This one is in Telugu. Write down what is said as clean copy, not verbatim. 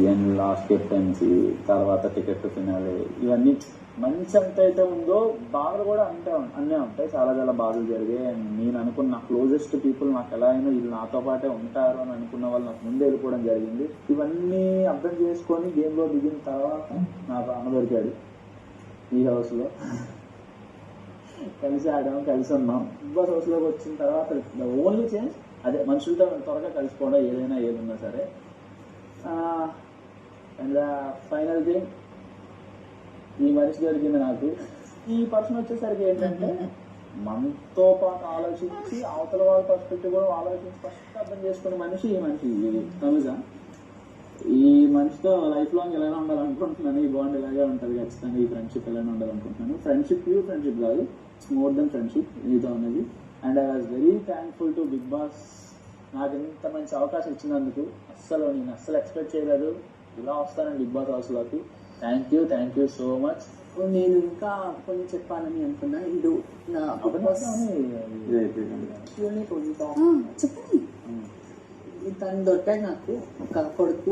అండ్ లాస్ట్ కెప్టెన్సీ, తర్వాత టికెట్ టు ఫినాలే, ఇవన్నీ మంచి ఎంత అయితే ఉందో బాధలు కూడా అన్నీ ఉంటాయి. చాలా చాలా బాధలు జరిగాయి. అండ్ నేను అనుకున్న నా క్లోజెస్ట్ పీపుల్ నాకు ఎలా అయినా వీళ్ళు నాతో పాటే ఉంటారు అని అనుకున్న వాళ్ళు నాకు ముందే వెళ్ళిపోవడం జరిగింది. ఇవన్నీ అర్థం చేసుకొని గేమ్లో దిగిన తర్వాత నాకు అన్న దొరికాడు ఈ హౌస్లో. కలిసి ఆడాము, కలిసి ఉన్నాం. బిగ్ బాస్ హౌస్లోకి వచ్చిన తర్వాత ద ఓన్లీ చేంజ్ అదే మనుషులతో త్వరగా కలిసిపోవడం, ఏదైనా ఏదున్నా సరే. అండ్ ఫైనల్ థింగ్, ఈ మనిషి దొరికింది నాకు. ఈ పర్సన్ వచ్చేసరికి ఏంటంటే మనతో పాటు ఆలోచించి అవతల వాళ్ళ పర్స్పెక్టివ్ కూడా ఆలోచించి ఫస్ట్ అర్థం చేసుకునే మనిషి ఈ మనిషి తనుజ. ఈ మనిషితో లైఫ్ లాంగ్ ఎలాగైనా ఉండాలనుకుంటున్నాను. ఈ బాండ్ ఇలాగే ఉంటుంది ఖచ్చితంగా. ఈ ఫ్రెండ్షిప్ ఎలాగైనా ఉండాలనుకుంటున్నాను. ఫ్రెండ్షిప్ ప్యూర్ ఫ్రెండ్షిప్ కాదు, మోర్ దెన్ ఫ్రెండ్షిప్ మీతో ఉన్నది. And I was very thankful to Bigg Boss నాకు ఇంత మంచి అవకాశం ఇచ్చినందుకు. నేను అస్సలు ఎక్స్పెక్ట్ చేయలేదు ఇలా వస్తానని బిగ్ బాస్ హౌస్లోకి. Thank you so much. నేను ఇంకా కొన్ని చెప్పాలని అనుకున్నా. ఇది నా చెప్పండి. తను దొరికాడు నాకు ఒక కొడుకు.